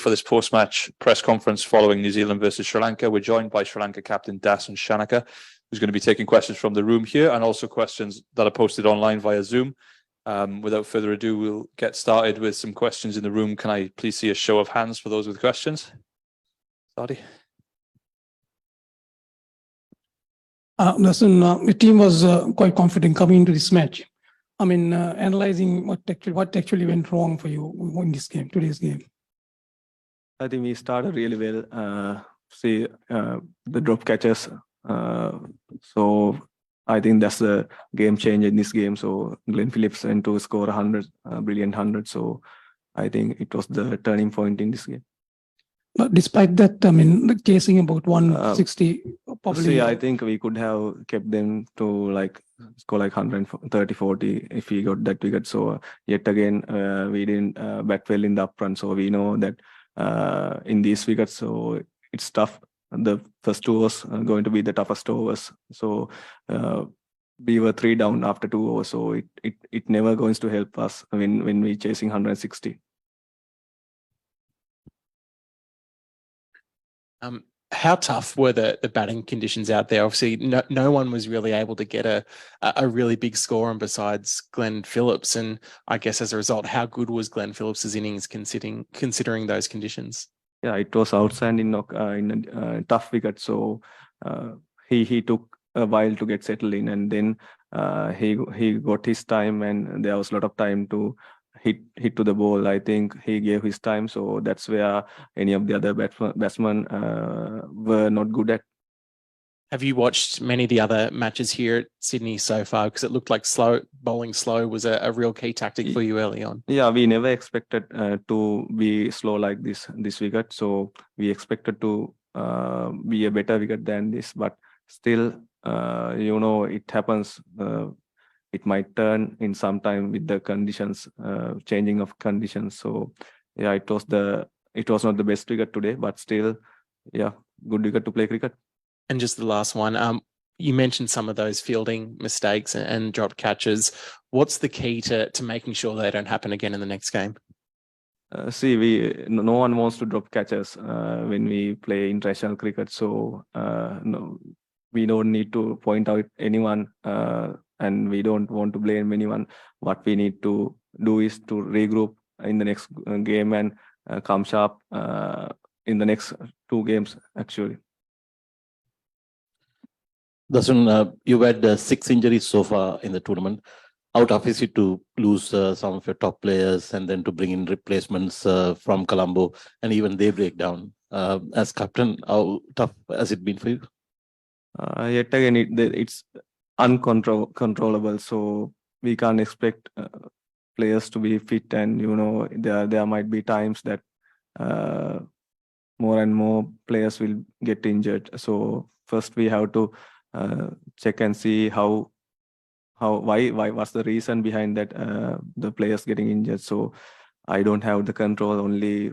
for this post-match press conference following New Zealand versus Sri Lanka. We're joined by Sri Lanka captain Dasun Sanaka, who's going to be taking questions from the room here and also questions that are posted online via Zoom. Without further ado, we'll get started with some questions in the room. Can I please see a show of hands for those with questions? Sadi? Dasun, the team was quite confident coming into this match. I mean, analyzing what actually went wrong for you in this game, today's game. I think we started really well. The drop catches. So I think that's the game changer in this game. So Glenn Phillips went to score 100, brilliant 100. So I think it was the turning point in this game. But despite that, I mean, chasing about 160, probably. I think we could have kept them to score 130, 40 if we got that wicket. So yet again, we didn't bat well in the upfront. So we know that in these wickets, so it's tough. The first 2 overs are going to be the toughest overs. So we were 3 down after 2 overs. So it never going to help us when we're chasing 160. How tough were the batting conditions out there? Obviously, no one was really able to get a really big score on besides Glenn Phillips. And I guess as a result, how good was Glenn Phillips's innings considering those conditions? Yeah, it was outstanding in a tough wicket. So he took a while to get settled in, and then he got his time, and there was a lot of time to hit to the ball. I think he gave his time, so that's where any of the other batsmen were not good at. Have you watched many of the other matches here at Sydney so far? Because it looked like bowling slow was a real key tactic for you early on. Yeah, we never expected to be slow like this wicket. So we expected to be a better wicket than this, but still, it happens. It might turn in some time with the conditions, changing of conditions. So yeah, it was not the best wicket today, but still, yeah, good wicket to play cricket. And just the last one, you mentioned some of those fielding mistakes and dropped catches. What's the key to making sure they don't happen again in the next game? No one wants to drop catches when we play international cricket. So no, we don't need to point out anyone. And we don't want to blame anyone. What we need to do is to regroup in the next game and come sharp in the next 2 games, actually. Dasun, you've had 6 injuries so far in the tournament. How tough is it to lose some of your top players and then to bring in replacements from Colombo and even they break down? As captain, how tough has it been for you? Yet again, it's uncontrollable, so we can't expect players to be fit, and there might be times that more and more players will get injured. So first we have to check and see why what's the reason behind that the players getting injured. So I don't have the control. Only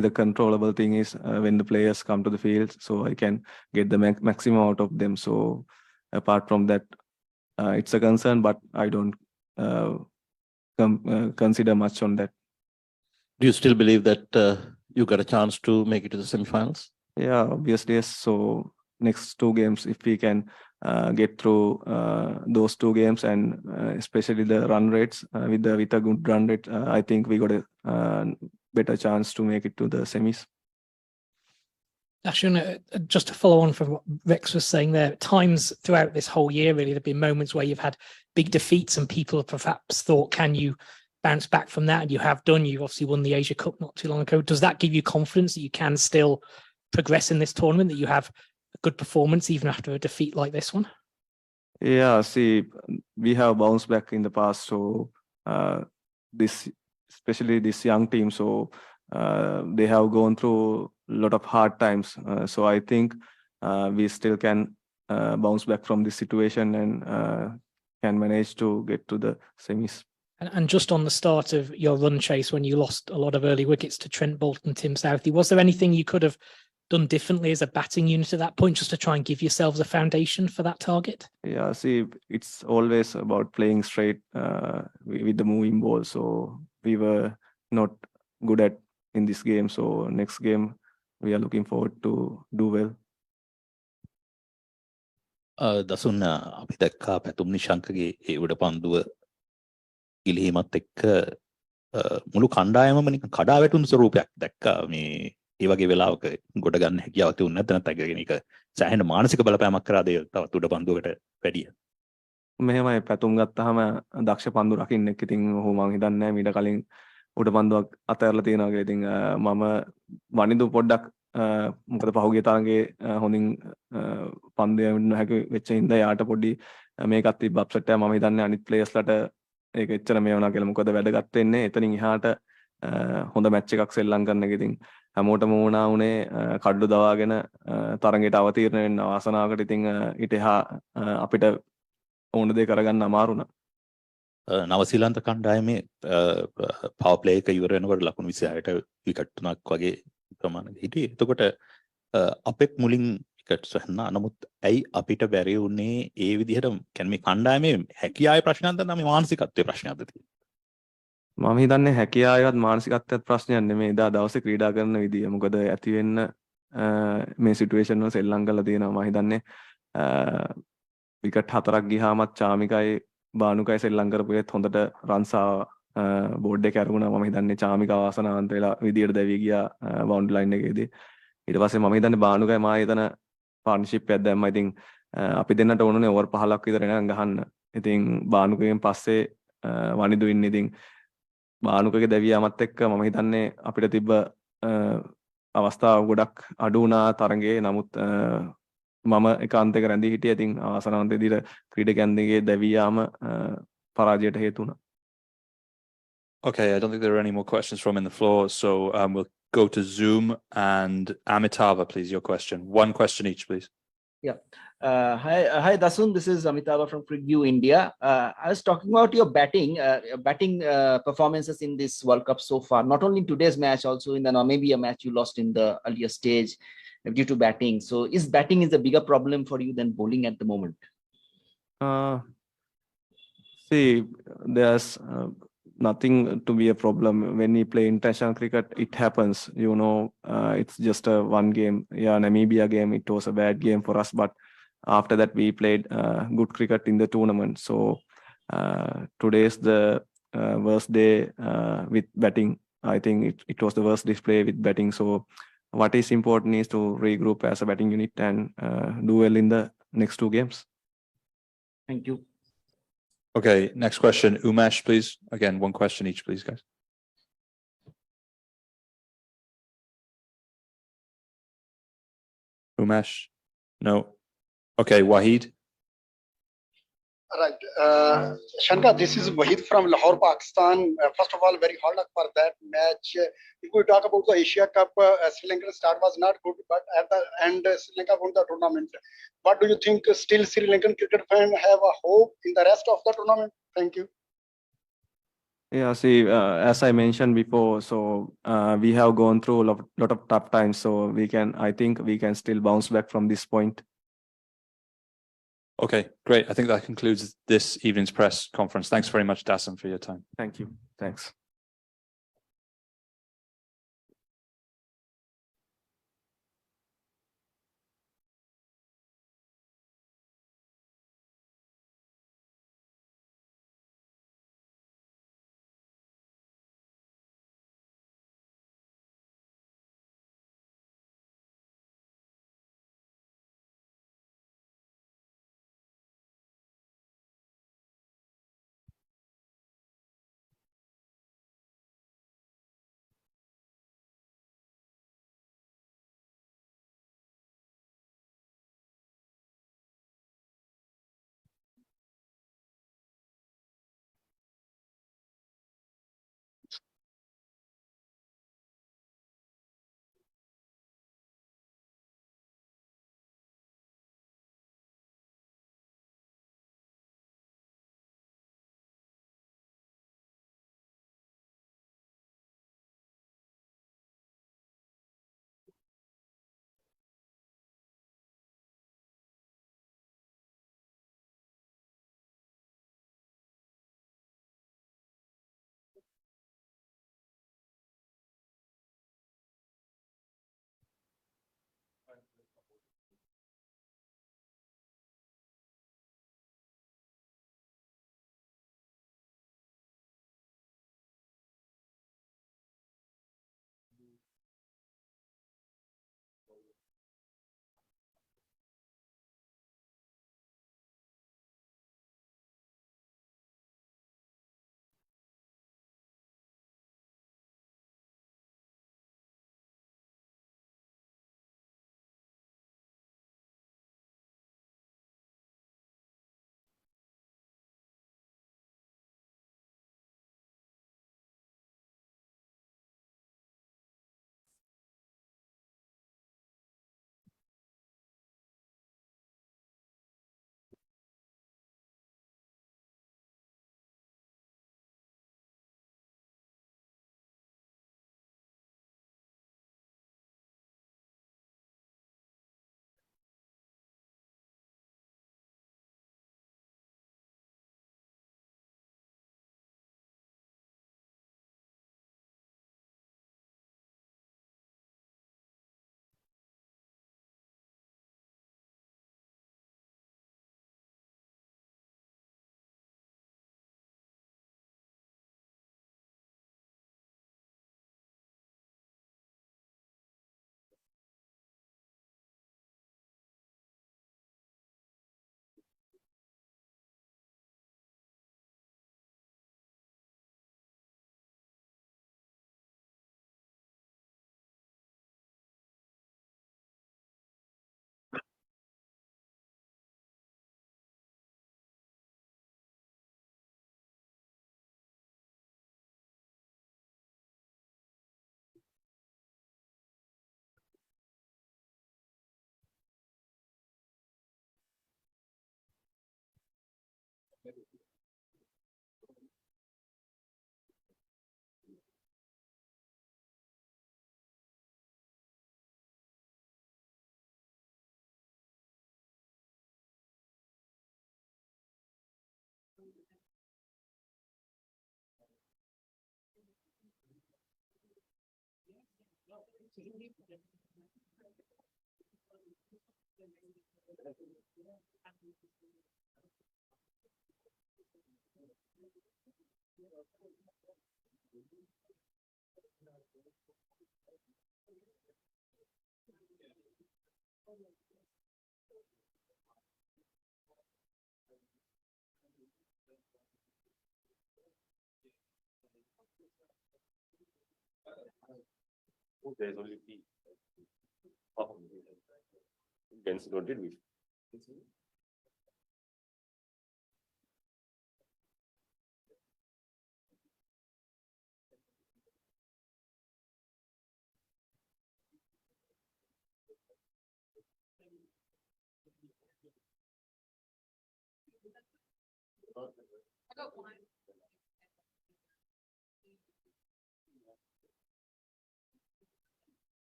the controllable thing is when the players come to the field, so I can get the maximum out of them. So apart from that, it's a concern, but I don't consider much on that. Do you still believe that you got a chance to make it to the semi-finals? Yeah, obviously, yes. So next 2 games, if we can get through those 2 games, and especially the run rates with a good run rate, I think we got a better chance to make it to the semis. Dasun, just to follow on from what Rex was saying there, at times throughout this whole year, really, there have been moments where you've had big defeats and people have perhaps thought, can you bounce back from that? And you have done. You've obviously won the Asia Cup not too long ago. Does that give you confidence that you can still progress in this tournament, that you have a good performance even after a defeat like this one? Yeah, we have bounced back in the past. So especially this young team, so they have gone through a lot of hard times. So I think we still can bounce back from this situation and can manage to get to the semis. And just on the start of your run chase, when you lost a lot of early wickets to Trent Boult and Tim Southey, was there anything you could have done differently as a batting unit at that point, just to try and give yourselves a foundation for that target? Yeah, it's always about playing straight with the moving ball. So we were not good at in this game. So next game, we are looking forward to do well. දසුන් අපි දැක්කා පැතුම් නිශංකගේ ඒ උඩ පන්දුව ගිලීමත් එක්ක මුළු කණ්ඩායමම නිකන් කඩා වැටුණු ස්වරූපයක් දැක්කා මේ ඒ වගේ වෙලාවක ගොඩ ගන්න හැකියාවක් තිබුණ නැත්නම් නැත්නම් ඒක සෑහෙන මානසික බලපෑමක් කරාද ඒ තවත් උඩ පන්දුවකට වැඩිය. මෙහෙමයි පැතුම් ගත්තාම දක්ෂ පන්දු රකින්නෙක් ඉතින් ඔහු මං හිතන්නේ නැහැ මීට කලින් උඩ පන්දුවක් අතහැරලා තියෙනවා කියලා. ඉතින් මම වනිදු පොඩ්ඩක් මොකද පහුගිය තරඟේ හොඳින් පන්දු යන්න හැකි වෙච්ච හින්දා යාට පොඩි මේකක් තිබ්බ අප්සෙට් එක. මම හිතන්නේ අනිත් ප්ලේයර්ස්ලට ඒක එච්චර මේ වුණා කියලා. මොකද වැදගත් වෙන්නේ එතනින් එහාට හොඳ මැච් එකක් සෙල්ලම් කරන එක. ඉතින් හැමෝටම වුණා උනේ කඩළු දවාගෙන තරඟයට අවතීර්ණ වෙන්න ආසනාවකට. ඉතින් ඊට එහා අපිට ඕන දේ කරගන්න අමාරු නා. නවසීලන්ත කණ්ඩායමේ පවර් ප්ලේ එක ඉවර වෙනකොට ලකුණු 26ට විකට් 3ක් වගේ ප්‍රමාණයක් හිටියේ. එතකොට අපෙක් මුලින් විකට් සොයන්න. නමුත් ඇයි අපිට බැරි වුණේ ඒ විදිහට කියන්නේ මේ කණ්ඩායමේ හැකියාවේ ප්‍රශ්නයක්ද නැත්නම් මේ මානසිකත්වයේ ප්‍රශ්නයක්ද තියෙන්නේ? මම හිතන්නේ හැකියාවවත් මානසිකත්වයක් ප්‍රශ්නයක් නෙමෙයි. එදා දවසේ ක්‍රීඩා කරන විදිය. මොකද ඇති වෙන්න මේ සිටුේෂන් වල සෙල්ලම් කරලා තියෙනවා. මම හිතන්නේ විකට් 4ක් ගියාමත් චාමිකයි බානුකයි සෙල්ලම් කරපු එකත් හොඳට රන්ස් බෝඩ් එක අරගුණා. මම හිතන්නේ චාමික වාසනාවන්ත වෙලා විදියට දැවි ගියා බවුන්ඩරි ලයින් එකේදී. ඊට පස්සේ මම හිතන්නේ බානුකයි මා එතන පාර්ට්නර්ෂිප් එකක් දැම්මා. ඉතින් අපි දෙන්නට ඕනුනේ ඕවර් 15ක් විතර එනකන් ගහන්න. ඉතින් බානුකගෙන් පස්සේ වනිදු ඉන්නේ. ඉතින් බානුකගේ දැවියාමත් එක්ක මම හිතන්නේ අපිට තිබ්බ අවස්ථා ගොඩක් අඩු වුණා තරඟේ. නමුත් මම ඒකාන්තයක රැඳී හිටියේ. ඉතින් ආසනාවන්ත විදිහට ක්‍රීඩකයන් දෙකේ දැවියාම පරාජයට හේතු වුණා. Okay, I don't think there are any more questions from in the floor, so we'll go to Zoom and Amitava, please, your question. One question each, please. Yeah. Hi, Dasun. This is Amitava from Preview India. I was talking about your batting performances in this World Cup so far. Not only in today's match, also in the Namibia match you lost in the earlier stage due to batting. So, is batting a bigger problem for you than bowling at the moment? See, there's nothing to be a problem when we play international cricket. It happens, it's just a one game. Yeah, Namibia game, it was a bad game for us, but after that we played good cricket in the tournament. So today's the worst day with batting. I think it was the worst display with batting. So what is important is to regroup as a batting unit and do well in the next two games. Thank you. Okay, next question. Umesh, please. Again, one question each, please, guys. Umesh? No. Okay, Wahid? Right. Shankar, this is Wahid from Lahore, Pakistan. First of all, very hard luck for that match. If we talk about the Asia Cup, Sri Lankan start was not good, but at the end, Sri Lanka won the tournament. What do you think? Still, Sri Lankan cricket fans have a hope in the rest of the tournament? Thank you. Yeah, see, as I mentioned before, so we have gone through a lot of tough times. So I think we can still bounce back from this point. Okay, great. I think that concludes this evening's press conference. Thanks very much, Dasun, for your time. Thank you. Thanks. There's only P. Oh, against what did we?